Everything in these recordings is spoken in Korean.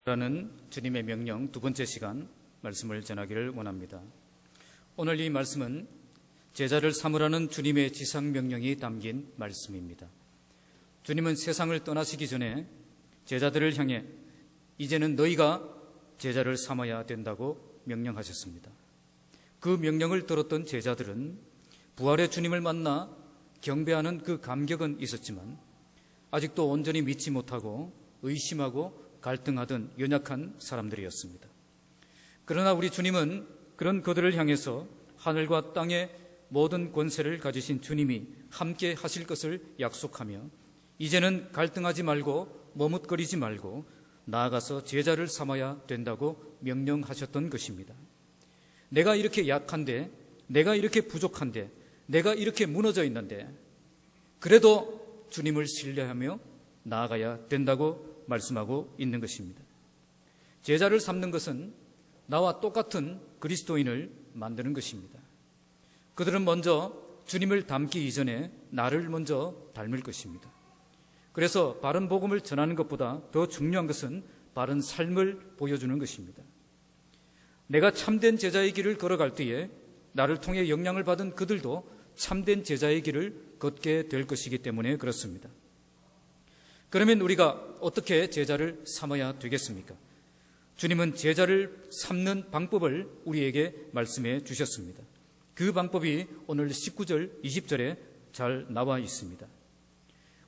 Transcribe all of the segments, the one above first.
라는 주님의 명령 두 번째 시간 말씀을 전하기를 원합니다. 오늘 이 말씀은 제자를 삼으라는 주님의 지상 명령이 담긴 말씀입니다. 주님은 세상을 떠나시기 전에 제자들을 향해 이제는 너희가 제자를 삼아야 된다고 명령하셨습니다. 그 명령을 들었던 제자들은 부활의 주님을 만나 경배하는 그 감격은 있었지만 아직도 온전히 믿지 못하고 의심하고 갈등하던 연약한 사람들이었습니다. 그러나 우리 주님은 그런 그들을 향해서 하늘과 땅의 모든 권세를 가지신 주님이 함께 하실 것을 약속하며 이제는 갈등하지 말고 머뭇거리지 말고 나아가서 제자를 삼아야 된다고 명령하셨던 것입니다. 내가 이렇게 약한데, 내가 이렇게 부족한데, 내가 이렇게 무너져 있는데 그래도 주님을 신뢰하며 나아가야 된다고 말씀하고 있는 것입니다. 제자를 삼는 것은 나와 똑같은 그리스도인을 만드는 것입니다. 그들은 먼저 주님을 닮기 이전에 나를 먼저 닮을 것입니다. 그래서 바른 복음을 전하는 것보다 더 중요한 것은 바른 삶을 보여주는 것입니다. 내가 참된 제자의 길을 걸어갈 때에 나를 통해 영향을 받은 그들도 참된 제자의 길을 걷게 될 것이기 때문에 그렇습니다. 그러면 우리가 어떻게 제자를 삼아야 되겠습니까? 주님은 제자를 삼는 방법을 우리에게 말씀해 주셨습니다. 그 방법이 오늘 19절, 20절에 잘 나와 있습니다.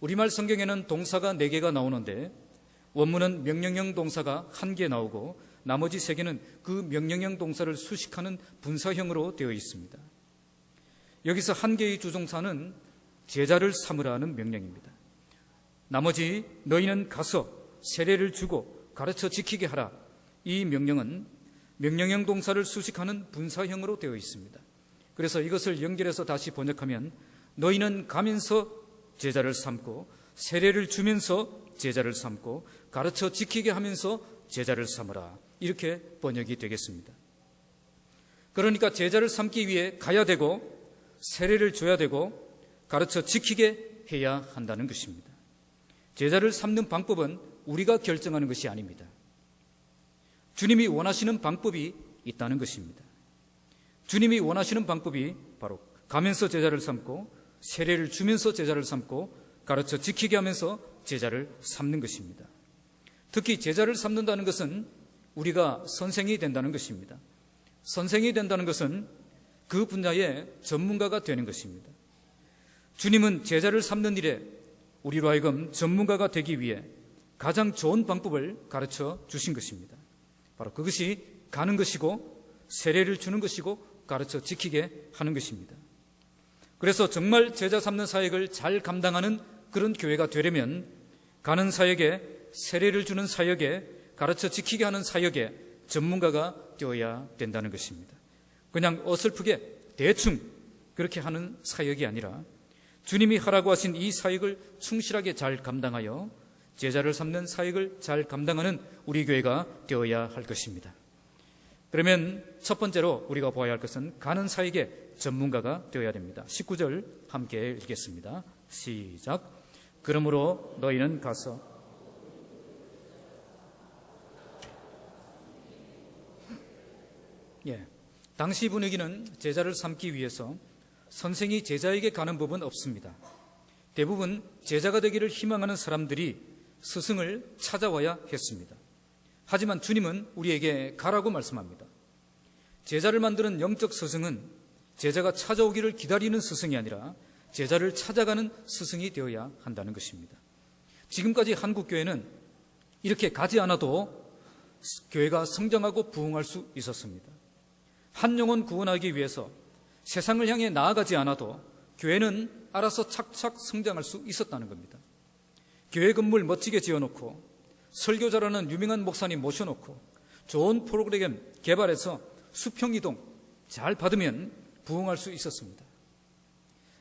우리말 성경에는 동사가 4개가 나오는데 원문은 명령형 동사가 1개 나오고 나머지 3개는 그 명령형 동사를 수식하는 분사형으로 되어 있습니다. 여기서 1개의 주동사는 제자를 삼으라는 명령입니다. 나머지 너희는 가서 세례를 주고 가르쳐 지키게 하라. 이 명령은 명령형 동사를 수식하는 분사형으로 되어 있습니다. 그래서 이것을 연결해서 다시 번역하면 너희는 가면서 제자를 삼고 세례를 주면서 제자를 삼고 가르쳐 지키게 하면서 제자를 삼으라. 이렇게 번역이 되겠습니다. 그러니까 제자를 삼기 위해 가야 되고 세례를 줘야 되고 가르쳐 지키게 해야 한다는 것입니다. 제자를 삼는 방법은 우리가 결정하는 것이 아닙니다. 주님이 원하시는 방법이 있다는 것입니다. 주님이 원하시는 방법이 바로 가면서 제자를 삼고 세례를 주면서 제자를 삼고 가르쳐 지키게 하면서 제자를 삼는 것입니다. 특히 제자를 삼는다는 것은 우리가 선생이 된다는 것입니다. 선생이 된다는 것은 그 분야의 전문가가 되는 것입니다. 주님은 제자를 삼는 일에 우리로 하여금 전문가가 되기 위해 가장 좋은 방법을 가르쳐 주신 것입니다. 바로 그것이 가는 것이고 세례를 주는 것이고 가르쳐 지키게 하는 것입니다. 그래서 정말 제자 삼는 사역을 잘 감당하는 그런 교회가 되려면 가는 사역에 세례를 주는 사역에 가르쳐 지키게 하는 사역에 전문가가 되어야 된다는 것입니다. 그냥 어설프게 대충 그렇게 하는 사역이 아니라 주님이 하라고 하신 이 사역을 충실하게 잘 감당하여 제자를 삼는 사역을 잘 감당하는 우리 교회가 되어야 할 것입니다. 그러면 첫 번째로 우리가 보아야 할 것은 가는 사역의 전문가가 되어야 됩니다. 19절 함께 읽겠습니다. 시작. 그러므로 너희는 가서 당시 분위기는 제자를 삼기 위해서 선생이 제자에게 가는 법은 없습니다. 대부분 제자가 되기를 희망하는 사람들이 스승을 찾아와야 했습니다. 하지만 주님은 우리에게 가라고 말씀합니다. 제자를 만드는 영적 스승은 제자가 찾아오기를 기다리는 스승이 아니라 제자를 찾아가는 스승이 되어야 한다는 것입니다. 지금까지 한국교회는 이렇게 가지 않아도 교회가 성장하고 부흥할 수 있었습니다. 한 영혼 구원하기 위해서 세상을 향해 나아가지 않아도 교회는 알아서 착착 성장할 수 있었다는 겁니다. 교회 건물 멋지게 지어놓고 설교자라는 유명한 목사님 모셔놓고 좋은 프로그램 개발해서 수평이동 잘 받으면 부흥할 수 있었습니다.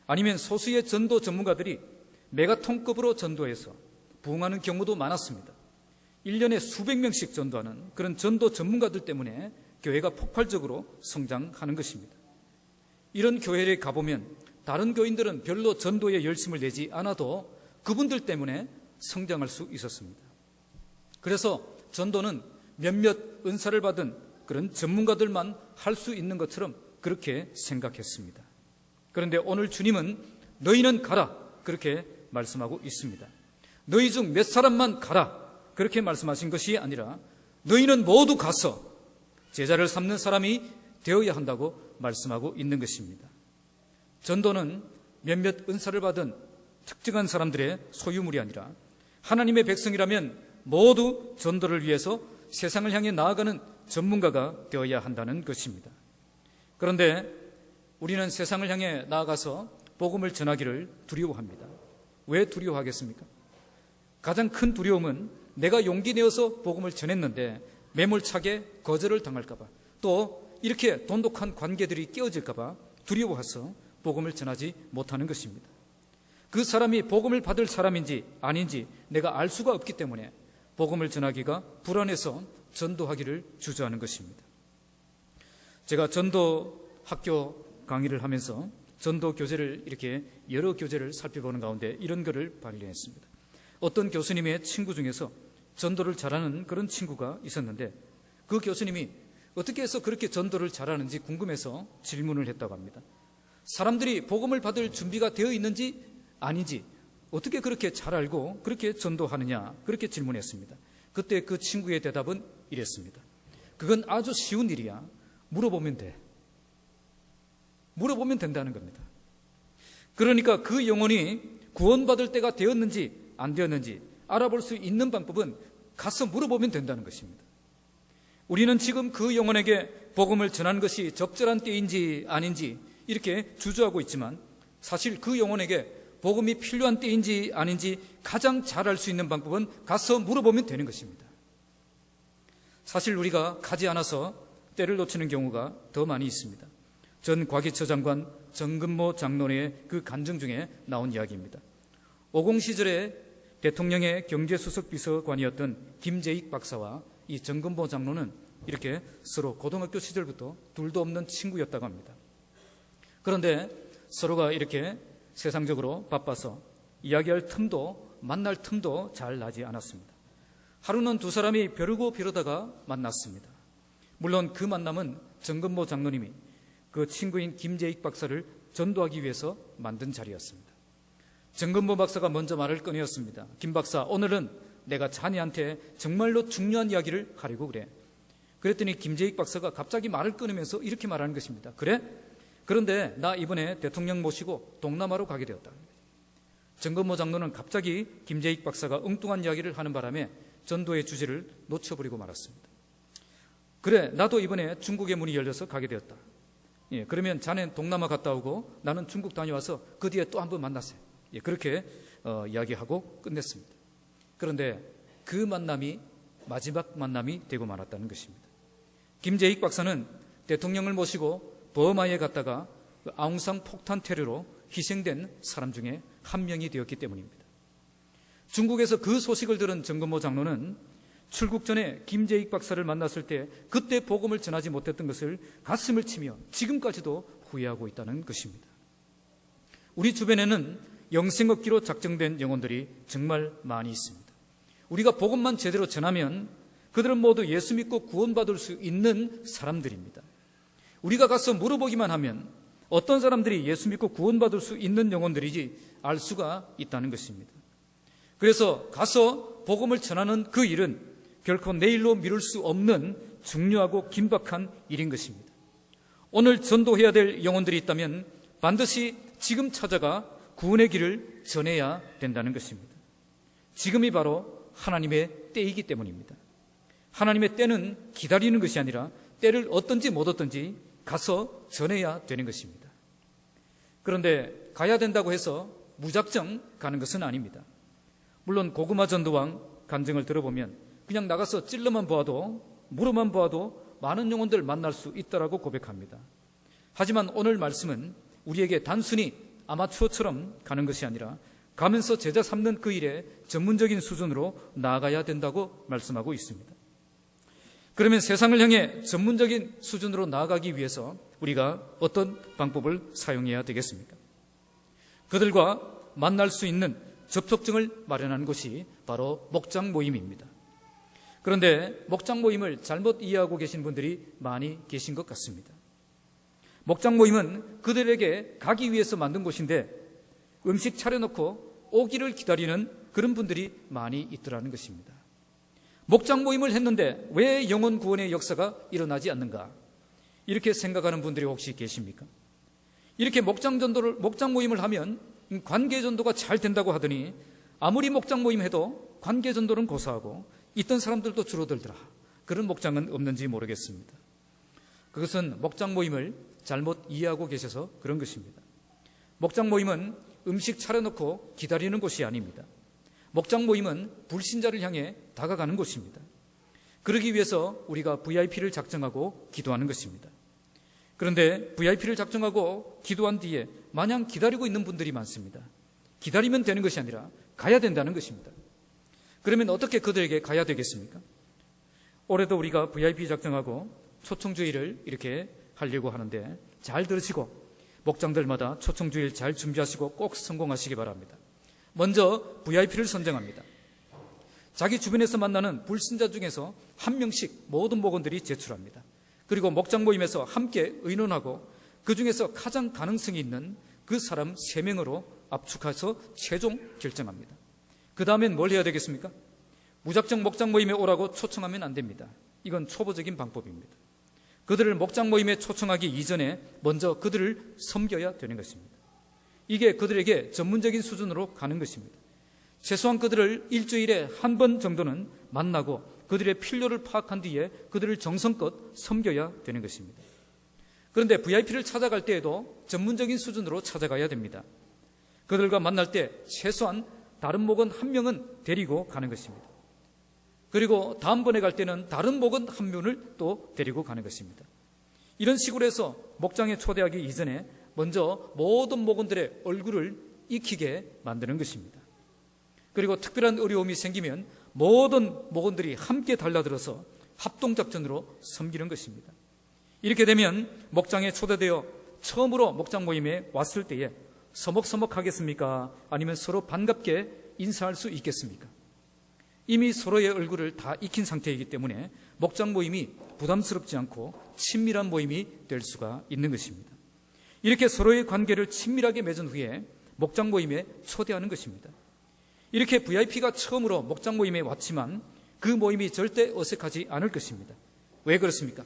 아니면 소수의 전도 전문가들이 메가톤급으로 전도해서 부흥하는 경우도 많았습니다. 1년에 수백 명씩 전도하는 그런 전도 전문가들 때문에 교회가 폭발적으로 성장하는 것입니다. 이런 교회에 가보면 다른 교인들은 별로 전도에 열심을 내지 않아도 그분들 때문에 성장할 수 있었습니다. 그래서 전도는 몇몇 은사를 받은 그런 전문가들만 할 수 있는 것처럼 그렇게 생각했습니다. 그런데 오늘 주님은 너희는 가라 그렇게 말씀하고 있습니다. 너희 중 몇 사람만 가라 그렇게 말씀하신 것이 아니라 너희는 모두 가서 제자를 삼는 사람이 되어야 한다고 말씀하고 있는 것입니다. 전도는 몇몇 은사를 받은 특정한 사람들의 소유물이 아니라 하나님의 백성이라면 모두 전도를 위해서 세상을 향해 나아가는 전문가가 되어야 한다는 것입니다. 그런데 우리는 세상을 향해 나아가서 복음을 전하기를 두려워합니다. 왜 두려워하겠습니까? 가장 큰 두려움은 내가 용기 내어서 복음을 전했는데 매몰차게 거절을 당할까 봐, 또 이렇게 돈독한 관계들이 깨어질까 봐 두려워해서 복음을 전하지 못하는 것입니다. 그 사람이 복음을 받을 사람인지 아닌지 내가 알 수가 없기 때문에 복음을 전하기가 불안해서 전도하기를 주저하는 것입니다. 제가 전도 학교 강의를 하면서 전도 교재를 이렇게 여러 교재를 살펴보는 가운데 이런 글을 발견했습니다. 어떤 교수님의 친구 중에서 전도를 잘하는 그런 친구가 있었는데 그 교수님이 어떻게 해서 그렇게 전도를 잘하는지 궁금해서 질문을 했다고 합니다. 사람들이 복음을 받을 준비가 되어 있는지 아닌지 어떻게 그렇게 잘 알고 그렇게 전도하느냐 그렇게 질문했습니다. 그때 그 친구의 대답은 이랬습니다. 그건 아주 쉬운 일이야. 물어보면 돼. 물어보면 된다는 겁니다. 그러니까 그 영혼이 구원받을 때가 되었는지 안 되었는지 알아볼 수 있는 방법은 가서 물어보면 된다는 것입니다. 우리는 지금 그 영혼에게 복음을 전하는 것이 적절한 때인지 아닌지 이렇게 주저하고 있지만 사실 그 영혼에게 복음이 필요한 때인지 아닌지 가장 잘 알 수 있는 방법은 가서 물어보면 되는 것입니다. 사실 우리가 가지 않아서 때를 놓치는 경우가 더 많이 있습니다. 전 과기처 장관 정근모 장로의 그 간증 중에 나온 이야기입니다. 50 시절에 대통령의 경제수석 비서관이었던 김재익 박사와 이 정근모 장로는 이렇게 서로 고등학교 시절부터 둘도 없는 친구였다고 합니다. 그런데 서로가 이렇게 세상적으로 바빠서 이야기할 틈도 만날 틈도 잘 나지 않았습니다. 하루는 두 사람이 벼르고 벼르다가 만났습니다. 물론 그 만남은 정근모 장로님이 그 친구인 김재익 박사를 전도하기 위해서 만든 자리였습니다. 정근모 박사가 먼저 말을 꺼내었습니다. 김 박사, 오늘은 내가 자네한테 정말로 중요한 이야기를 하려고 그래. 그랬더니 김재익 박사가 갑자기 말을 끊으면서 이렇게 말하는 것입니다. 그래? 그런데 나 이번에 대통령 모시고 동남아로 가게 되었다. 정근모 장로는 갑자기 김재익 박사가 엉뚱한 이야기를 하는 바람에 전도의 주제를 놓쳐버리고 말았습니다. 그래, 나도 이번에 중국의 문이 열려서 가게 되었다. 예, 그러면 자네는 동남아 갔다 오고 나는 중국 다녀와서 그 뒤에 또 한번 만나세요. 예, 그렇게 이야기하고 끝냈습니다. 그런데 그 만남이 마지막 만남이 되고 말았다는 것입니다. 김재익 박사는 대통령을 모시고 버마에 갔다가 아웅산 폭탄 테러로 희생된 사람 중에 한 명이 되었기 때문입니다. 중국에서 그 소식을 들은 정근모 장로는 출국 전에 김재익 박사를 만났을 때 그때 복음을 전하지 못했던 것을 가슴을 치며 지금까지도 후회하고 있다는 것입니다. 우리 주변에는 영생 얻기로 작정된 영혼들이 정말 많이 있습니다. 우리가 복음만 제대로 전하면 그들은 모두 예수 믿고 구원받을 수 있는 사람들입니다. 우리가 가서 물어보기만 하면 어떤 사람들이 예수 믿고 구원받을 수 있는 영혼들이지 알 수가 있다는 것입니다. 그래서 가서 복음을 전하는 그 일은 결코 내일로 미룰 수 없는 중요하고 긴박한 일인 것입니다. 오늘 전도해야 될 영혼들이 있다면 반드시 지금 찾아가 구원의 길을 전해야 된다는 것입니다. 지금이 바로 하나님의 때이기 때문입니다. 하나님의 때는 기다리는 것이 아니라 때를 얻든지 못 얻든지 가서 전해야 되는 것입니다. 그런데 가야 된다고 해서 무작정 가는 것은 아닙니다. 물론 고구마 전도왕 간증을 들어보면 그냥 나가서 찔러만 보아도 물어만 보아도 많은 영혼들 만날 수 있다라고 고백합니다. 하지만 오늘 말씀은 우리에게 단순히 아마추어처럼 가는 것이 아니라 가면서 제자 삼는 그 일에 전문적인 수준으로 나아가야 된다고 말씀하고 있습니다. 그러면 세상을 향해 전문적인 수준으로 나아가기 위해서 우리가 어떤 방법을 사용해야 되겠습니까? 그들과 만날 수 있는 접촉증을 마련하는 것이 바로 목장 모임입니다. 그런데 목장 모임을 잘못 이해하고 계신 분들이 많이 계신 것 같습니다. 목장 모임은 그들에게 가기 위해서 만든 곳인데 음식 차려놓고 오기를 기다리는 그런 분들이 많이 있더라는 것입니다. 목장 모임을 했는데 왜 영혼 구원의 역사가 일어나지 않는가? 이렇게 생각하는 분들이 혹시 계십니까? 이렇게 목장 모임을 하면 관계 전도가 잘 된다고 하더니 아무리 목장 모임 해도 관계 전도는 고사하고 있던 사람들도 줄어들더라. 그런 목장은 없는지 모르겠습니다. 그것은 목장 모임을 잘못 이해하고 계셔서 그런 것입니다. 목장 모임은 음식 차려놓고 기다리는 곳이 아닙니다. 목장 모임은 불신자를 향해 다가가는 곳입니다. 그러기 위해서 우리가 VIP를 작정하고 기도하는 것입니다. 그런데 VIP를 작정하고 기도한 뒤에 마냥 기다리고 있는 분들이 많습니다. 기다리면 되는 것이 아니라 가야 된다는 것입니다. 그러면 어떻게 그들에게 가야 되겠습니까? 올해도 우리가 VIP 작정하고 초청주의를 이렇게 하려고 하는데 잘 들으시고 목장들마다 초청주의를 잘 준비하시고 꼭 성공하시기 바랍니다. 먼저 VIP를 선정합니다. 자기 주변에서 만나는 불신자 중에서 한 명씩 모든 목원들이 제출합니다. 그리고 목장 모임에서 함께 의논하고 그 중에서 가장 가능성이 있는 그 사람 3명으로 압축해서 최종 결정합니다. 그 다음엔 뭘 해야 되겠습니까? 무작정 목장 모임에 오라고 초청하면 안 됩니다. 이건 초보적인 방법입니다. 그들을 목장 모임에 초청하기 이전에 먼저 그들을 섬겨야 되는 것입니다. 이게 그들에게 전문적인 수준으로 가는 것입니다. 최소한 그들을 일주일에 한 번 정도는 만나고 그들의 필요를 파악한 뒤에 그들을 정성껏 섬겨야 되는 것입니다. 그런데 VIP를 찾아갈 때에도 전문적인 수준으로 찾아가야 됩니다. 그들과 만날 때 최소한 다른 목원 1명은 데리고 가는 것입니다. 그리고 다음번에 갈 때는 다른 목원 1명을 또 데리고 가는 것입니다. 이런 식으로 해서 목장에 초대하기 이전에 먼저 모든 목원들의 얼굴을 익히게 만드는 것입니다. 그리고 특별한 어려움이 생기면 모든 목원들이 함께 달라들어서 합동작전으로 섬기는 것입니다. 이렇게 되면 목장에 초대되어 처음으로 목장 모임에 왔을 때에 서먹서먹하겠습니까? 아니면 서로 반갑게 인사할 수 있겠습니까? 이미 서로의 얼굴을 다 익힌 상태이기 때문에 목장 모임이 부담스럽지 않고 친밀한 모임이 될 수가 있는 것입니다. 이렇게 서로의 관계를 친밀하게 맺은 후에 목장 모임에 초대하는 것입니다. 이렇게 VIP가 처음으로 목장 모임에 왔지만 그 모임이 절대 어색하지 않을 것입니다. 왜 그렇습니까?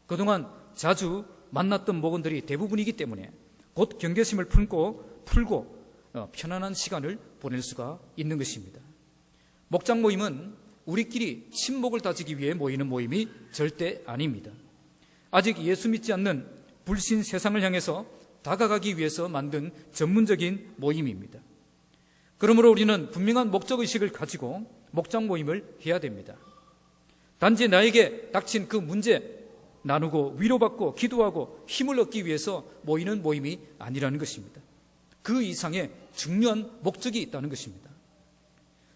그동안 자주 만났던 목원들이 대부분이기 때문에 곧 경계심을 풀고 편안한 시간을 보낼 수가 있는 것입니다. 목장 모임은 우리끼리 친목을 다지기 위해 모이는 모임이 절대 아닙니다. 아직 예수 믿지 않는 불신 세상을 향해서 다가가기 위해서 만든 전문적인 모임입니다. 그러므로 우리는 분명한 목적의식을 가지고 목장 모임을 해야 됩니다. 단지 나에게 닥친 그 문제 나누고 위로받고 기도하고 힘을 얻기 위해서 모이는 모임이 아니라는 것입니다. 그 이상의 중요한 목적이 있다는 것입니다.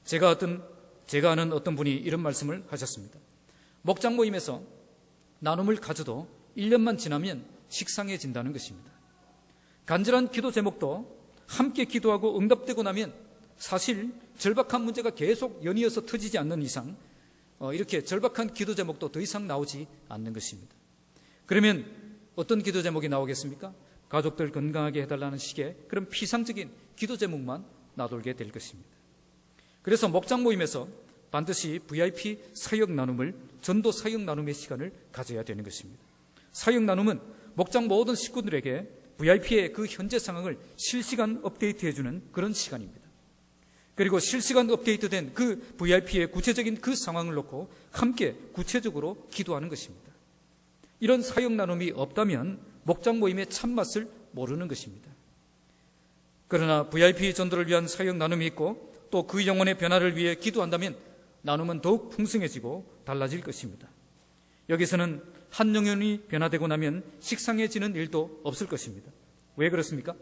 제가 아는 어떤 분이 이런 말씀을 하셨습니다. 목장 모임에서 나눔을 가져도 1년만 지나면 식상해진다는 것입니다. 간절한 기도 제목도 함께 기도하고 응답되고 나면 사실 절박한 문제가 계속 연이어서 터지지 않는 이상 이렇게 절박한 기도 제목도 더 이상 나오지 않는 것입니다. 그러면 어떤 기도 제목이 나오겠습니까? 가족들 건강하게 해달라는 식의 그런 피상적인 기도 제목만 나돌게 될 것입니다. 그래서 목장 모임에서 반드시 VIP 사역 나눔을 전도 사역 나눔의 시간을 가져야 되는 것입니다. 사역 나눔은 목장 모든 식구들에게 VIP의 그 현재 상황을 실시간 업데이트해주는 그런 시간입니다. 그리고 실시간 업데이트된 그 VIP의 구체적인 그 상황을 놓고 함께 구체적으로 기도하는 것입니다. 이런 사역 나눔이 없다면 목장 모임의 참맛을 모르는 것입니다. 그러나 VIP 전도를 위한 사역 나눔이 있고 또 그 영혼의 변화를 위해 기도한다면 나눔은 더욱 풍성해지고 달라질 것입니다. 여기서는 한 영혼이 변화되고 나면 식상해지는 일도 없을 것입니다. 왜 그렇습니까?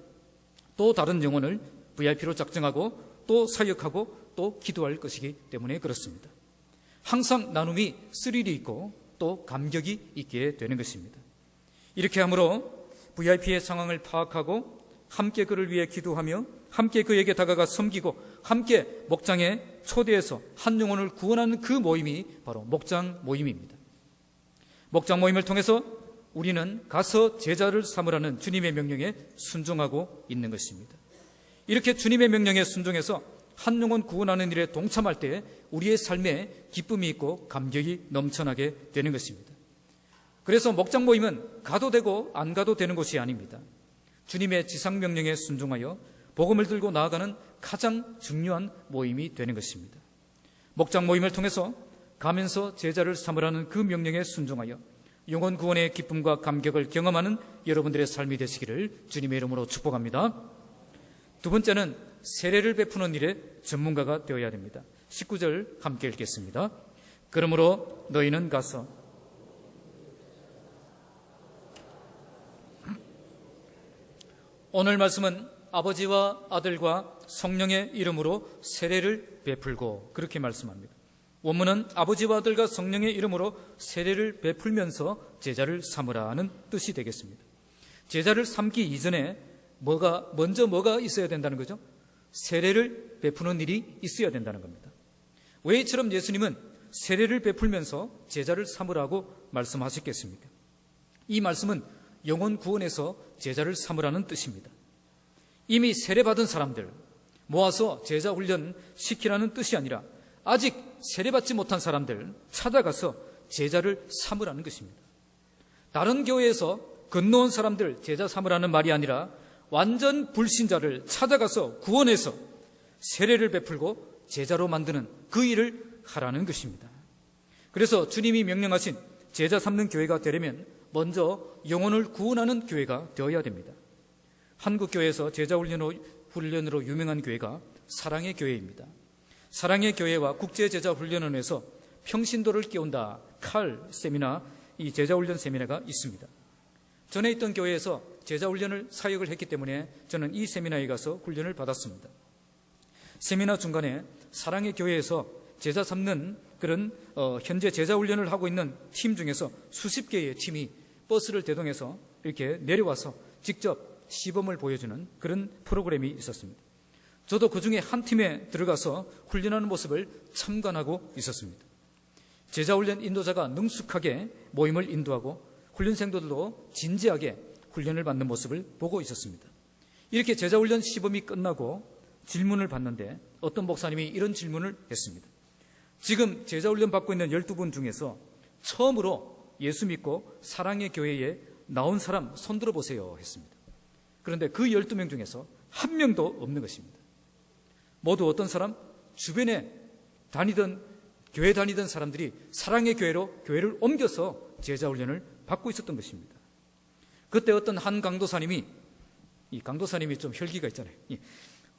또 다른 영혼을 VIP로 작정하고 또 사역하고 또 기도할 것이기 때문에 그렇습니다. 항상 나눔이 스릴이 있고 또 감격이 있게 되는 것입니다. 이렇게 함으로 VIP의 상황을 파악하고 함께 그를 위해 기도하며 함께 그에게 다가가 섬기고 함께 목장에 초대해서 한 영혼을 구원하는 그 모임이 바로 목장 모임입니다. 목장 모임을 통해서 우리는 가서 제자를 삼으라는 주님의 명령에 순종하고 있는 것입니다. 이렇게 주님의 명령에 순종해서 한 영혼 구원하는 일에 동참할 때 우리의 삶에 기쁨이 있고 감격이 넘쳐나게 되는 것입니다. 그래서 목장 모임은 가도 되고 안 가도 되는 곳이 아닙니다. 주님의 지상 명령에 순종하여 복음을 들고 나아가는 가장 중요한 모임이 되는 것입니다. 목장 모임을 통해서 가면서 제자를 삼으라는 그 명령에 순종하여 영혼 구원의 기쁨과 감격을 경험하는 여러분들의 삶이 되시기를 주님의 이름으로 축복합니다. 두 번째는 세례를 베푸는 일에 전문가가 되어야 됩니다. 19절 함께 읽겠습니다. 그러므로 너희는 가서 오늘 말씀은 아버지와 아들과 성령의 이름으로 세례를 베풀고 그렇게 말씀합니다. 원문은 아버지와 아들과 성령의 이름으로 세례를 베풀면서 제자를 삼으라는 뜻이 되겠습니다. 제자를 삼기 이전에 먼저 뭐가 있어야 된다는 거죠? 세례를 베푸는 일이 있어야 된다는 겁니다. 왜 이처럼 예수님은 세례를 베풀면서 제자를 삼으라고 말씀하셨겠습니까? 이 말씀은 영혼 구원에서 제자를 삼으라는 뜻입니다. 이미 세례받은 사람들 모아서 제자 훈련 시키라는 뜻이 아니라 아직 세례받지 못한 사람들 찾아가서 제자를 삼으라는 것입니다. 다른 교회에서 건너온 사람들 제자 삼으라는 말이 아니라 완전 불신자를 찾아가서 구원해서 세례를 베풀고 제자로 만드는 그 일을 하라는 것입니다. 그래서 주님이 명령하신 제자 삼는 교회가 되려면 먼저 영혼을 구원하는 교회가 되어야 됩니다. 한국 교회에서 제자 훈련으로 유명한 교회가 사랑의 교회입니다. 사랑의 교회와 국제제자훈련원에서 평신도를 깨운다 칼 세미나, 이 제자훈련 세미나가 있습니다. 전에 있던 교회에서 제자훈련을 사역을 했기 때문에 저는 이 세미나에 가서 훈련을 받았습니다. 세미나 중간에 사랑의 교회에서 제자 삼는 그런 현재 제자훈련을 하고 있는 팀 중에서 수십 개의 팀이 버스를 대동해서 이렇게 내려와서 직접 시범을 보여주는 그런 프로그램이 있었습니다. 저도 그 중에 한 팀에 들어가서 훈련하는 모습을 참관하고 있었습니다. 제자훈련 인도자가 능숙하게 모임을 인도하고 훈련생들도 진지하게 훈련을 받는 모습을 보고 있었습니다. 이렇게 제자훈련 시범이 끝나고 질문을 받는데 어떤 목사님이 이런 질문을 했습니다. 지금 제자훈련 받고 있는 12분 중에서 처음으로 예수 믿고 사랑의 교회에 나온 사람 손 들어보세요 했습니다. 그런데 그 12명 중에서 한 명도 없는 것입니다. 모두 어떤 사람? 주변에 교회 다니던 사람들이 사랑의 교회로 교회를 옮겨서 제자훈련을 받고 있었던 것입니다. 그때 어떤 한 강도사님이, 이 강도사님이 좀 혈기가 있잖아요.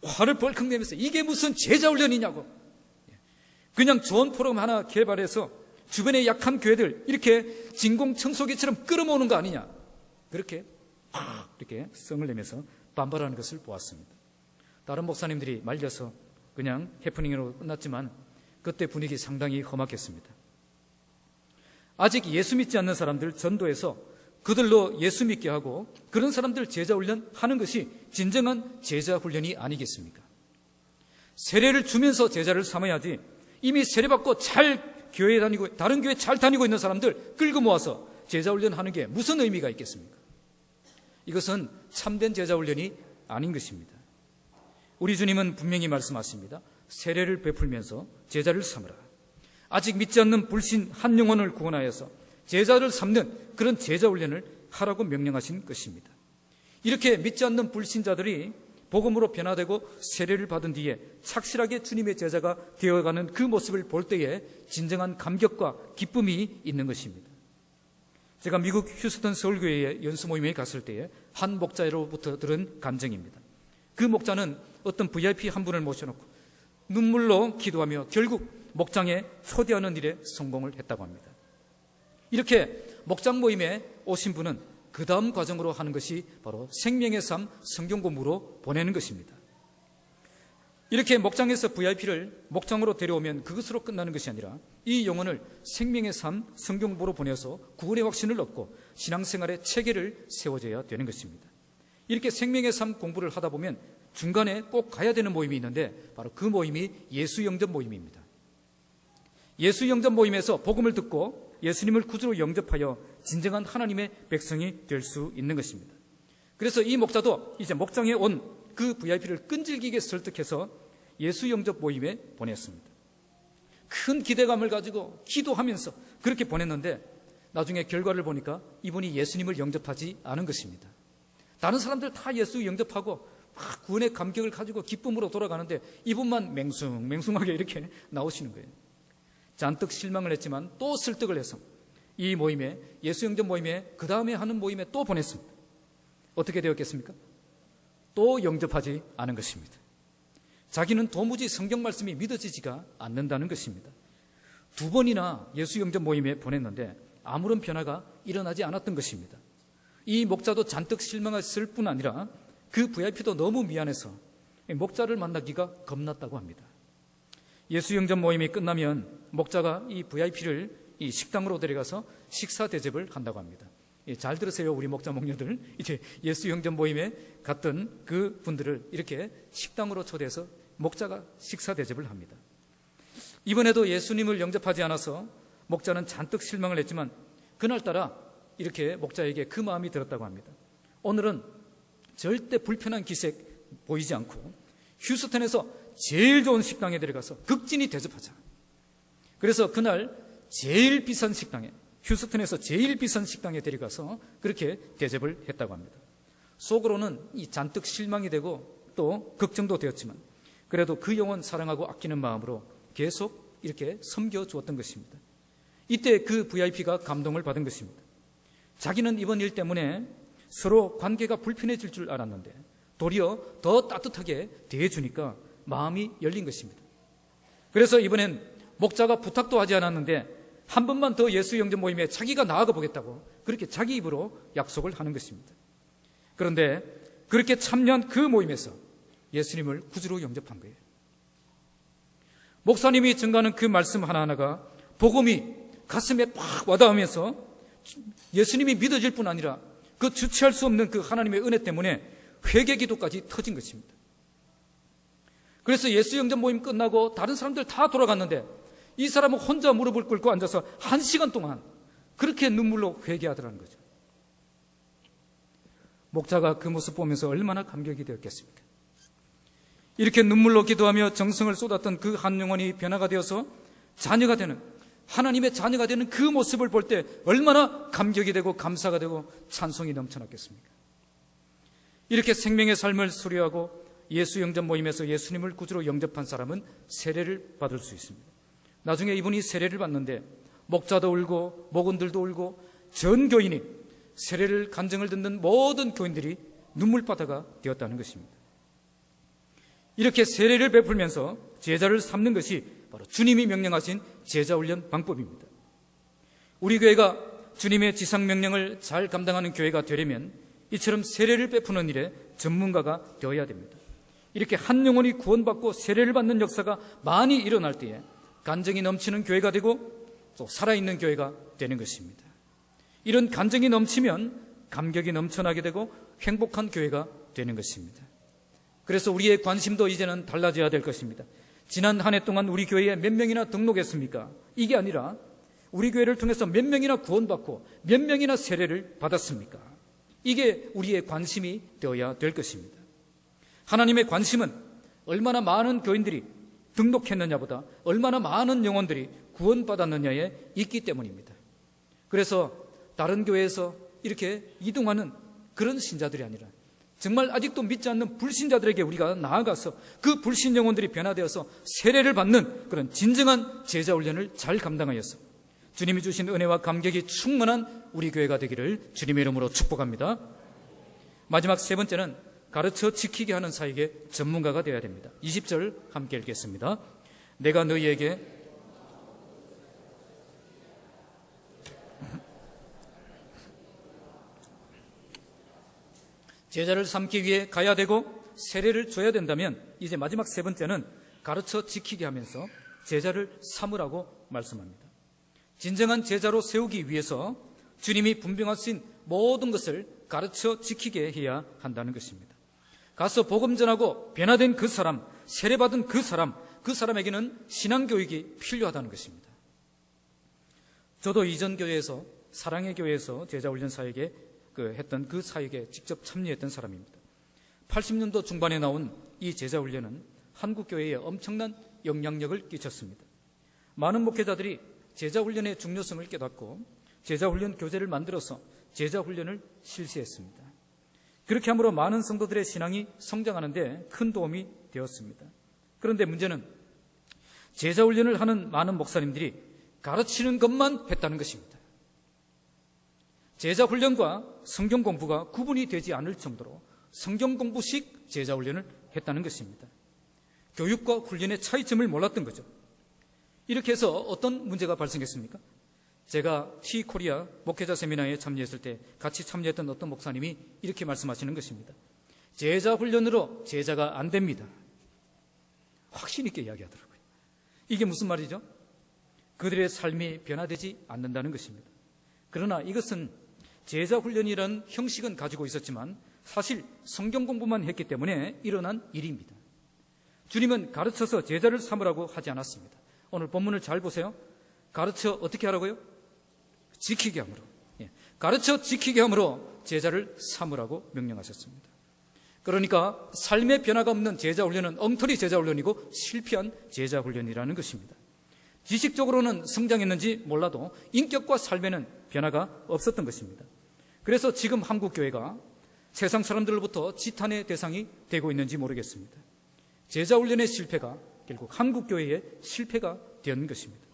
화를 벌컥 내면서 이게 무슨 제자훈련이냐고, 그냥 좋은 프로그램 하나 개발해서 주변의 약한 교회들 이렇게 진공청소기처럼 끌어모으는 거 아니냐, 그렇게 이렇게 성을 내면서 반발하는 것을 보았습니다. 다른 목사님들이 말려서 그냥 해프닝으로 끝났지만 그때 분위기 상당히 험악했습니다. 아직 예수 믿지 않는 사람들 전도해서 그들로 예수 믿게 하고 그런 사람들 제자훈련 하는 것이 진정한 제자훈련이 아니겠습니까? 세례를 주면서 제자를 삼아야지 이미 세례받고 잘 교회 다니고 다른 교회 잘 다니고 있는 사람들 끌고 모아서 제자훈련 하는 게 무슨 의미가 있겠습니까? 이것은 참된 제자훈련이 아닌 것입니다. 우리 주님은 분명히 말씀하십니다. 세례를 베풀면서 제자를 삼으라. 아직 믿지 않는 불신 한 영혼을 구원하여서 제자를 삼는 그런 제자훈련을 하라고 명령하신 것입니다. 이렇게 믿지 않는 불신자들이 복음으로 변화되고 세례를 받은 뒤에 착실하게 주님의 제자가 되어가는 그 모습을 볼 때에 진정한 감격과 기쁨이 있는 것입니다. 제가 미국 휴스턴 서울교회의 연수 모임에 갔을 때에 한 목자로부터 들은 감정입니다. 그 목자는 어떤 VIP 한 분을 모셔놓고 눈물로 기도하며 결국 목장에 초대하는 일에 성공을 했다고 합니다. 이렇게 목장 모임에 오신 분은 그 다음 과정으로 하는 것이 바로 생명의 삶 성경 공부로 보내는 것입니다. 이렇게 목장에서 VIP를 목장으로 데려오면 그것으로 끝나는 것이 아니라 이 영혼을 생명의 삶 성경 공부로 보내서 구원의 확신을 얻고 신앙생활의 체계를 세워줘야 되는 것입니다. 이렇게 생명의 삶 공부를 하다 보면 중간에 꼭 가야 되는 모임이 있는데 바로 그 모임이 예수 영접 모임입니다. 예수 영접 모임에서 복음을 듣고 예수님을 구주로 영접하여 진정한 하나님의 백성이 될 수 있는 것입니다. 그래서 이 목자도 이제 목장에 온 그 VIP를 끈질기게 설득해서 예수 영접 모임에 보냈습니다. 큰 기대감을 가지고 기도하면서 그렇게 보냈는데 나중에 결과를 보니까 이분이 예수님을 영접하지 않은 것입니다. 다른 사람들 다 예수 영접하고 막 구원의 감격을 가지고 기쁨으로 돌아가는데 이분만 맹숭맹숭하게 이렇게 나오시는 거예요. 잔뜩 실망을 했지만 또 설득을 해서 이 모임에, 예수 영접 모임에, 그 다음에 하는 모임에 또 보냈습니다. 어떻게 되었겠습니까? 또 영접하지 않은 것입니다. 자기는 도무지 성경 말씀이 믿어지지가 않는다는 것입니다. 2번이나 예수 영접 모임에 보냈는데 아무런 변화가 일어나지 않았던 것입니다. 이 목자도 잔뜩 실망했을 뿐 아니라 그 VIP도 너무 미안해서 목자를 만나기가 겁났다고 합니다. 예수 영접 모임이 끝나면 목자가 이 VIP를 이 식당으로 데려가서 식사 대접을 한다고 합니다. 잘 들으세요, 우리 목자 목녀들. 이제 예수 영접 모임에 갔던 그 분들을 이렇게 식당으로 초대해서 목자가 식사 대접을 합니다. 이번에도 예수님을 영접하지 않아서 목자는 잔뜩 실망을 했지만 그날따라 이렇게 목자에게 그 마음이 들었다고 합니다. 오늘은 절대 불편한 기색 보이지 않고 휴스턴에서 제일 좋은 식당에 데려가서 극진히 대접하자. 그래서 그날 제일 비싼 식당에, 휴스턴에서 제일 비싼 식당에 데려가서 그렇게 대접을 했다고 합니다. 속으로는 이 잔뜩 실망이 되고 또 걱정도 되었지만 그래도 그 영혼 사랑하고 아끼는 마음으로 계속 이렇게 섬겨주었던 것입니다. 이때 그 VIP가 감동을 받은 것입니다. 자기는 이번 일 때문에 서로 관계가 불편해질 줄 알았는데 도리어 더 따뜻하게 대해주니까 마음이 열린 것입니다. 그래서 이번엔 목자가 부탁도 하지 않았는데 한 번만 더 예수 영접 모임에 자기가 나아가 보겠다고 그렇게 자기 입으로 약속을 하는 것입니다. 그런데 그렇게 참여한 그 모임에서 예수님을 구주로 영접한 거예요. 목사님이 전가하는 그 말씀 하나하나가 복음이 가슴에 팍 와닿으면서 예수님이 믿어질 뿐 아니라 그 주체할 수 없는 그 하나님의 은혜 때문에 회개 기도까지 터진 것입니다. 그래서 예수 영접 모임 끝나고 다른 사람들 다 돌아갔는데 이 사람은 혼자 무릎을 꿇고 앉아서 1시간 동안 그렇게 눈물로 회개하더라는 거죠. 목자가 그 모습 보면서 얼마나 감격이 되었겠습니까? 이렇게 눈물로 기도하며 정성을 쏟았던 그 한 영혼이 변화가 되어서 자녀가 되는, 하나님의 자녀가 되는 그 모습을 볼 때 얼마나 감격이 되고 감사가 되고 찬송이 넘쳐났겠습니까? 이렇게 생명의 삶을 수료하고 예수 영접 모임에서 예수님을 구주로 영접한 사람은 세례를 받을 수 있습니다. 나중에 이분이 세례를 받는데 목자도 울고 목원들도 울고 전 교인이 세례를 간증을 듣는 모든 교인들이 눈물바다가 되었다는 것입니다. 이렇게 세례를 베풀면서 제자를 삼는 것이 바로 주님이 명령하신 제자훈련 방법입니다. 우리 교회가 주님의 지상명령을 잘 감당하는 교회가 되려면 이처럼 세례를 베푸는 일에 전문가가 되어야 됩니다. 이렇게 한 영혼이 구원받고 세례를 받는 역사가 많이 일어날 때에 간증이 넘치는 교회가 되고 또 살아있는 교회가 되는 것입니다. 이런 간증이 넘치면 감격이 넘쳐나게 되고 행복한 교회가 되는 것입니다. 그래서 우리의 관심도 이제는 달라져야 될 것입니다. 지난 한 해 동안 우리 교회에 몇 명이나 등록했습니까? 이게 아니라 우리 교회를 통해서 몇 명이나 구원받고 몇 명이나 세례를 받았습니까? 이게 우리의 관심이 되어야 될 것입니다. 하나님의 관심은 얼마나 많은 교인들이 등록했느냐보다 얼마나 많은 영혼들이 구원받았느냐에 있기 때문입니다. 그래서 다른 교회에서 이렇게 이동하는 그런 신자들이 아니라 정말 아직도 믿지 않는 불신자들에게 우리가 나아가서 그 불신 영혼들이 변화되어서 세례를 받는 그런 진정한 제자 훈련을 잘 감당하여서 주님이 주신 은혜와 감격이 충만한 우리 교회가 되기를 주님의 이름으로 축복합니다. 마지막 세 번째는 가르쳐 지키게 하는 사역의 전문가가 되어야 됩니다. 20절 함께 읽겠습니다. 내가 너희에게 제자를 삼기 위해 가야 되고 세례를 줘야 된다면 이제 마지막 세 번째는 가르쳐 지키게 하면서 제자를 삼으라고 말씀합니다. 진정한 제자로 세우기 위해서 주님이 분명하신 모든 것을 가르쳐 지키게 해야 한다는 것입니다. 가서 복음 전하고 변화된 그 사람, 세례받은 그 사람에게는 신앙교육이 필요하다는 것입니다. 저도 이전 교회에서, 사랑의 교회에서 제자훈련 사역에 했던 그 사역에 직접 참여했던 사람입니다. 80년도 중반에 나온 이 제자훈련은 한국교회에 엄청난 영향력을 끼쳤습니다. 많은 목회자들이 제자훈련의 중요성을 깨닫고 제자훈련 교재를 만들어서 제자훈련을 실시했습니다. 그렇게 함으로 많은 성도들의 신앙이 성장하는데 큰 도움이 되었습니다. 그런데 문제는 제자훈련을 하는 많은 목사님들이 가르치는 것만 했다는 것입니다. 제자훈련과 성경공부가 구분이 되지 않을 정도로 성경공부식 제자훈련을 했다는 것입니다. 교육과 훈련의 차이점을 몰랐던 거죠. 이렇게 해서 어떤 문제가 발생했습니까? 제가 T코리아 목회자 세미나에 참여했을 때 같이 참여했던 어떤 목사님이 이렇게 말씀하시는 것입니다. 제자훈련으로 제자가 안 됩니다. 확신 있게 이야기하더라고요. 이게 무슨 말이죠? 그들의 삶이 변화되지 않는다는 것입니다. 그러나 이것은 제자훈련이라는 형식은 가지고 있었지만 사실 성경 공부만 했기 때문에 일어난 일입니다. 주님은 가르쳐서 제자를 삼으라고 하지 않았습니다. 오늘 본문을 잘 보세요. 가르쳐 어떻게 하라고요? 지키게 함으로. 가르쳐 지키게 함으로 제자를 삼으라고 명령하셨습니다. 그러니까 삶의 변화가 없는 제자훈련은 엉터리 제자훈련이고 실패한 제자훈련이라는 것입니다. 지식적으로는 성장했는지 몰라도 인격과 삶에는 변화가 없었던 것입니다. 그래서 지금 한국교회가 세상 사람들로부터 지탄의 대상이 되고 있는지 모르겠습니다. 제자훈련의 실패가 결국 한국교회의 실패가 된 것입니다.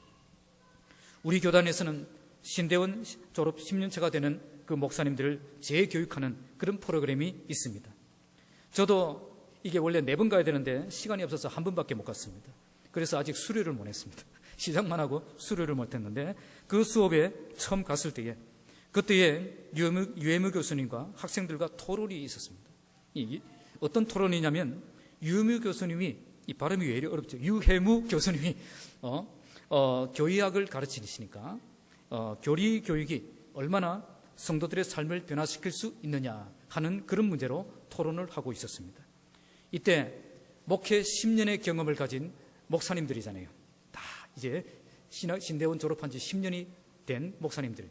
우리 교단에서는 신대원 졸업 10년차가 되는 그 목사님들을 재교육하는 그런 프로그램이 있습니다. 저도 이게 원래 4번 가야 되는데 시간이 없어서 1번밖에 못 갔습니다. 그래서 아직 수료를 못 했습니다. 시작만 하고 수료를 못 했는데 그 수업에 처음 갔을 때에 그때에 유해무 교수님과 학생들과 토론이 있었습니다. 어떤 토론이냐면 유해무 교수님이, 이 발음이 왜 이리 어렵죠? 유해무 교수님이 교의학을 가르치시니까 교리 교육이 얼마나 성도들의 삶을 변화시킬 수 있느냐 하는 그런 문제로 토론을 하고 있었습니다. 이때 목회 10년의 경험을 가진 목사님들이잖아요. 다 이제 신대원 졸업한 지 10년이 된 목사님들.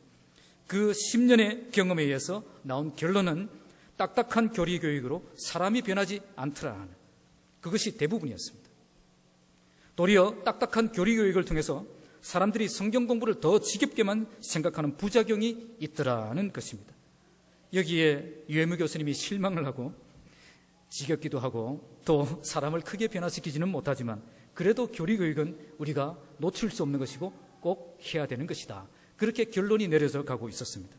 그 10년의 경험에 의해서 나온 결론은 딱딱한 교리 교육으로 사람이 변하지 않더라 하는 그것이 대부분이었습니다. 도리어 딱딱한 교리 교육을 통해서 사람들이 성경 공부를 더 지겹게만 생각하는 부작용이 있더라는 것입니다. 여기에 유해무 교수님이 실망을 하고 지겹기도 하고 또 사람을 크게 변화시키지는 못하지만 그래도 교리 교육은 우리가 놓칠 수 없는 것이고 꼭 해야 되는 것이다. 그렇게 결론이 내려져 가고 있었습니다.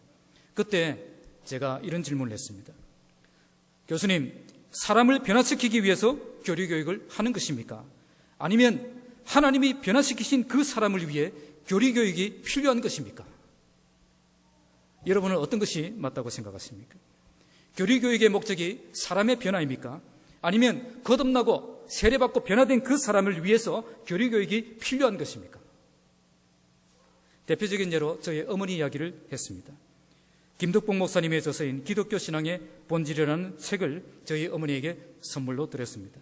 그때 제가 이런 질문을 했습니다. 교수님, 사람을 변화시키기 위해서 교리 교육을 하는 것입니까? 아니면 하나님이 변화시키신 그 사람을 위해 교리 교육이 필요한 것입니까? 여러분은 어떤 것이 맞다고 생각하십니까? 교리 교육의 목적이 사람의 변화입니까? 아니면 거듭나고 세례받고 변화된 그 사람을 위해서 교리 교육이 필요한 것입니까? 대표적인 예로 저희 어머니 이야기를 했습니다. 김덕봉 목사님의 저서인 기독교 신앙의 본질이라는 책을 저희 어머니에게 선물로 드렸습니다.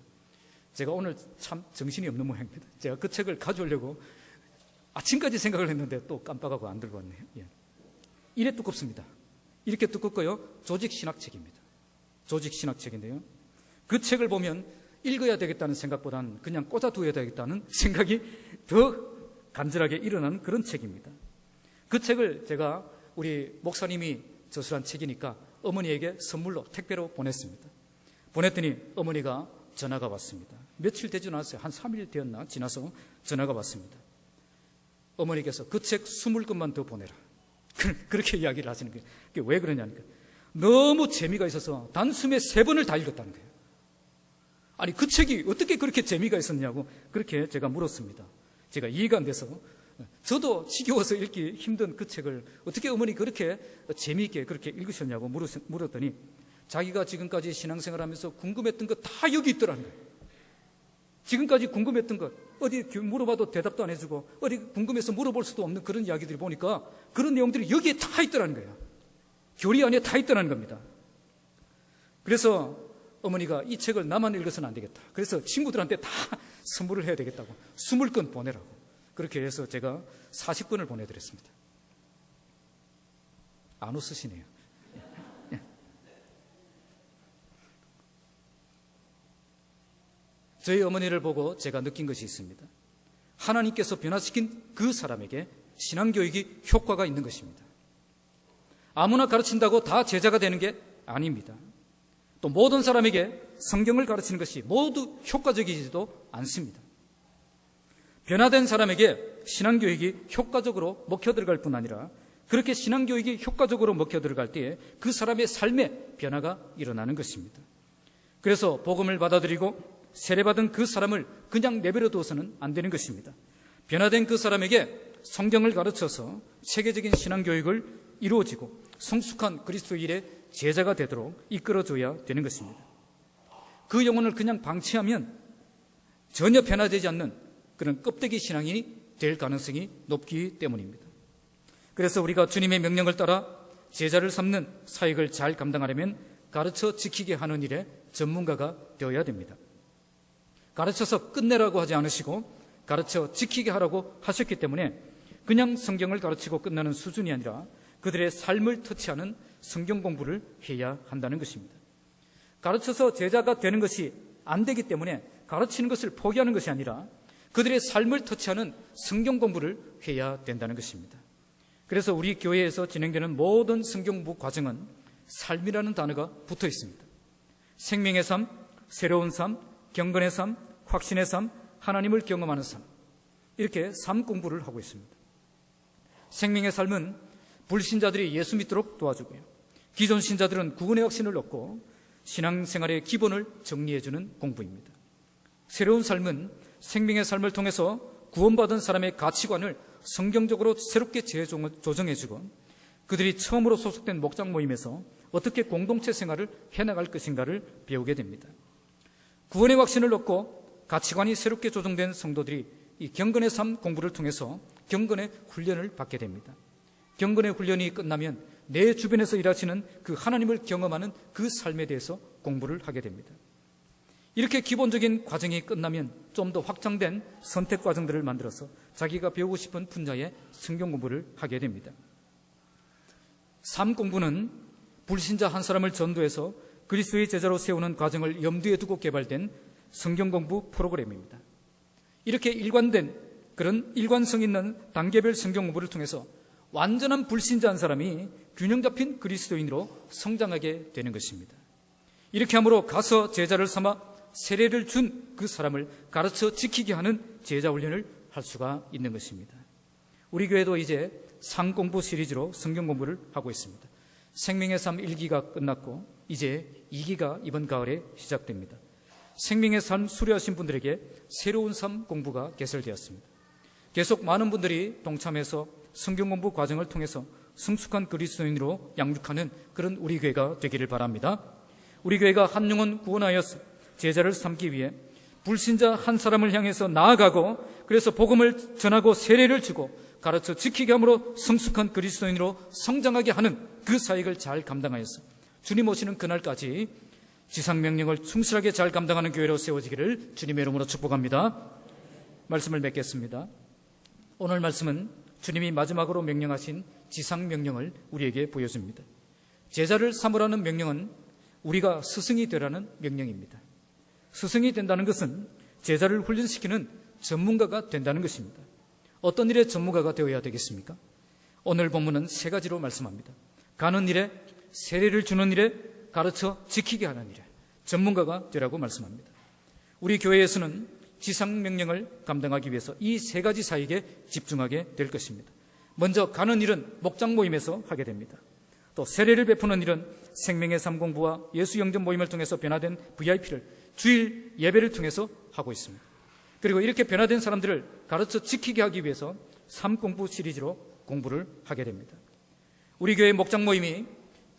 제가 오늘 참 정신이 없는 모양입니다. 제가 그 책을 가져오려고 아침까지 생각을 했는데 또 깜빡하고 안 들고 왔네요. 이래 두껍습니다. 이렇게 두껍고요. 조직신학책입니다. 조직신학책인데요. 그 책을 보면 읽어야 되겠다는 생각보다는 그냥 꽂아두어야 되겠다는 생각이 더 간절하게 일어나는 그런 책입니다. 그 책을 제가 우리 목사님이 저술한 책이니까 어머니에게 선물로 택배로 보냈습니다. 보냈더니 어머니가 전화가 왔습니다. 며칠 되지 않았어요. 한 3일 되었나 지나서 전화가 왔습니다. 어머니께서 그 책 20권만 더 보내라. 그렇게 이야기를 하시는 거예요. 그게 왜 그러냐니까 너무 재미가 있어서 단숨에 3번을 다 읽었다는 거예요. 아니 그 책이 어떻게 그렇게 재미가 있었냐고 그렇게 제가 물었습니다. 제가 이해가 안 돼서 저도 지겨워서 읽기 힘든 그 책을 어떻게 어머니 그렇게 재미있게 그렇게 읽으셨냐고 물었더니 자기가 지금까지 신앙생활하면서 궁금했던 거 다 여기 있더라는 거예요. 지금까지 궁금했던 것 어디 물어봐도 대답도 안 해주고 어디 궁금해서 물어볼 수도 없는 그런 이야기들이 보니까 그런 내용들이 여기에 다 있더라는 거예요. 교리 안에 다 있더라는 겁니다. 그래서 어머니가 이 책을 나만 읽어서는 안 되겠다. 그래서 친구들한테 다 선물을 해야 되겠다고 20권 보내라고. 그렇게 해서 제가 40권을 보내드렸습니다. 안 웃으시네요. 저희 어머니를 보고 제가 느낀 것이 있습니다. 하나님께서 변화시킨 그 사람에게 신앙교육이 효과가 있는 것입니다. 아무나 가르친다고 다 제자가 되는 게 아닙니다. 또 모든 사람에게 성경을 가르치는 것이 모두 효과적이지도 않습니다. 변화된 사람에게 신앙교육이 효과적으로 먹혀 들어갈 뿐 아니라 그렇게 신앙교육이 효과적으로 먹혀 들어갈 때에 그 사람의 삶에 변화가 일어나는 것입니다. 그래서 복음을 받아들이고 세례받은 그 사람을 그냥 내버려 두어서는 안 되는 것입니다. 변화된 그 사람에게 성경을 가르쳐서 체계적인 신앙교육을 이루어지고 성숙한 그리스도인의 제자가 되도록 이끌어줘야 되는 것입니다. 그 영혼을 그냥 방치하면 전혀 변화되지 않는 그런 껍데기 신앙인이 될 가능성이 높기 때문입니다. 그래서 우리가 주님의 명령을 따라 제자를 삼는 사역을 잘 감당하려면 가르쳐 지키게 하는 일에 전문가가 되어야 됩니다. 가르쳐서 끝내라고 하지 않으시고 가르쳐 지키게 하라고 하셨기 때문에 그냥 성경을 가르치고 끝나는 수준이 아니라 그들의 삶을 터치하는 성경 공부를 해야 한다는 것입니다. 가르쳐서 제자가 되는 것이 안 되기 때문에 가르치는 것을 포기하는 것이 아니라 그들의 삶을 터치하는 성경 공부를 해야 된다는 것입니다. 그래서 우리 교회에서 진행되는 모든 성경 공부 과정은 삶이라는 단어가 붙어 있습니다. 생명의 삶, 새로운 삶, 경건의 삶, 확신의 삶, 하나님을 경험하는 삶, 이렇게 삶 공부를 하고 있습니다. 생명의 삶은 불신자들이 예수 믿도록 도와주고요, 기존 신자들은 구원의 확신을 얻고 신앙생활의 기본을 정리해주는 공부입니다. 새로운 삶은 생명의 삶을 통해서 구원받은 사람의 가치관을 성경적으로 새롭게 재조정해주고 그들이 처음으로 소속된 목장 모임에서 어떻게 공동체 생활을 해나갈 것인가를 배우게 됩니다. 구원의 확신을 얻고 가치관이 새롭게 조정된 성도들이 이 경건의 삶 공부를 통해서 경건의 훈련을 받게 됩니다. 경건의 훈련이 끝나면 내 주변에서 일하시는 그 하나님을 경험하는 그 삶에 대해서 공부를 하게 됩니다. 이렇게 기본적인 과정이 끝나면 좀 더 확장된 선택 과정들을 만들어서 자기가 배우고 싶은 분야의 성경 공부를 하게 됩니다. 삶 공부는 불신자 한 사람을 전도해서 그리스도의 제자로 세우는 과정을 염두에 두고 개발된 성경 공부 프로그램입니다. 이렇게 일관된 그런 일관성 있는 단계별 성경 공부를 통해서 완전한 불신자 한 사람이 균형 잡힌 그리스도인으로 성장하게 되는 것입니다. 이렇게 함으로 가서 제자를 삼아 세례를 준 그 사람을 가르쳐 지키게 하는 제자 훈련을 할 수가 있는 것입니다. 우리 교회도 이제 상공부 시리즈로 성경 공부를 하고 있습니다. 생명의 삶 1기가 끝났고 이제 2기가 이번 가을에 시작됩니다. 생명의 삶 수료하신 분들에게 새로운 삶 공부가 개설되었습니다. 계속 많은 분들이 동참해서 성경 공부 과정을 통해서 성숙한 그리스도인으로 양육하는 그런 우리 교회가 되기를 바랍니다. 우리 교회가 한 영혼 구원하여서 제자를 삼기 위해 불신자 한 사람을 향해서 나아가고 그래서 복음을 전하고 세례를 주고 가르쳐 지키게 함으로 성숙한 그리스도인으로 성장하게 하는 그 사역을 잘 감당하여서 주님 오시는 그날까지 지상명령을 충실하게 잘 감당하는 교회로 세워지기를 주님의 이름으로 축복합니다. 말씀을 맺겠습니다. 오늘 말씀은 주님이 마지막으로 명령하신 지상명령을 우리에게 보여줍니다. 제자를 삼으라는 명령은 우리가 스승이 되라는 명령입니다. 스승이 된다는 것은 제자를 훈련시키는 전문가가 된다는 것입니다. 어떤 일에 전문가가 되어야 되겠습니까? 오늘 본문은 3가지로 말씀합니다. 가는 일에, 세례를 주는 일에, 가르쳐 지키게 하는 일에 전문가가 되라고 말씀합니다. 우리 교회에서는 지상명령을 감당하기 위해서 이 3가지 사역에 집중하게 될 것입니다. 먼저 가는 일은 목장 모임에서 하게 됩니다. 또 세례를 베푸는 일은 생명의 삶 공부와 예수 영접 모임을 통해서 변화된 VIP를 주일 예배를 통해서 하고 있습니다. 그리고 이렇게 변화된 사람들을 가르쳐 지키게 하기 위해서 삶 공부 시리즈로 공부를 하게 됩니다. 우리 교회 목장 모임이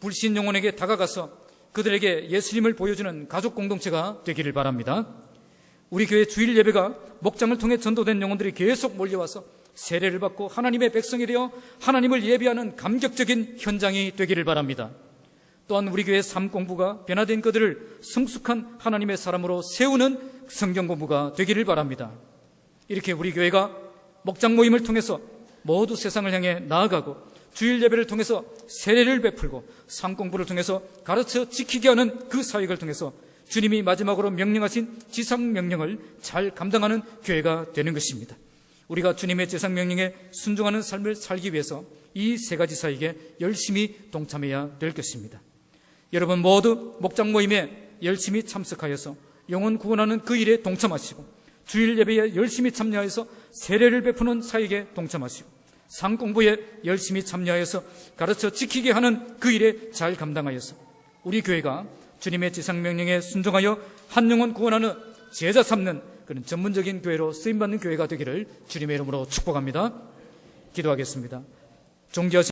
불신 영혼에게 다가가서 그들에게 예수님을 보여주는 가족 공동체가 되기를 바랍니다. 우리 교회 주일 예배가 목장을 통해 전도된 영혼들이 계속 몰려와서 세례를 받고 하나님의 백성이 되어 하나님을 예배하는 감격적인 현장이 되기를 바랍니다. 또한 우리 교회 삶 공부가 변화된 그들을 성숙한 하나님의 사람으로 세우는 성경 공부가 되기를 바랍니다. 이렇게 우리 교회가 목장 모임을 통해서 모두 세상을 향해 나아가고 주일 예배를 통해서 세례를 베풀고 삶 공부를 통해서 가르쳐 지키게 하는 그 사역을 통해서 주님이 마지막으로 명령하신 지상명령을 잘 감당하는 교회가 되는 것입니다. 우리가 주님의 지상명령에 순종하는 삶을 살기 위해서 이 세 가지 사역에 열심히 동참해야 될 것입니다. 여러분 모두 목장 모임에 열심히 참석하여서 영혼 구원하는 그 일에 동참하시고 주일 예배에 열심히 참여해서 세례를 베푸는 사역에 동참하시고 상 공부에 열심히 참여해서 가르쳐 지키게 하는 그 일에 잘 감당하여서 우리 교회가 주님의 지상명령에 순종하여 한 영혼 구원하는 제자 삼는 그런 전문적인 교회로 쓰임받는 교회가 되기를 주님의 이름으로 축복합니다. 기도하겠습니다. 존귀하신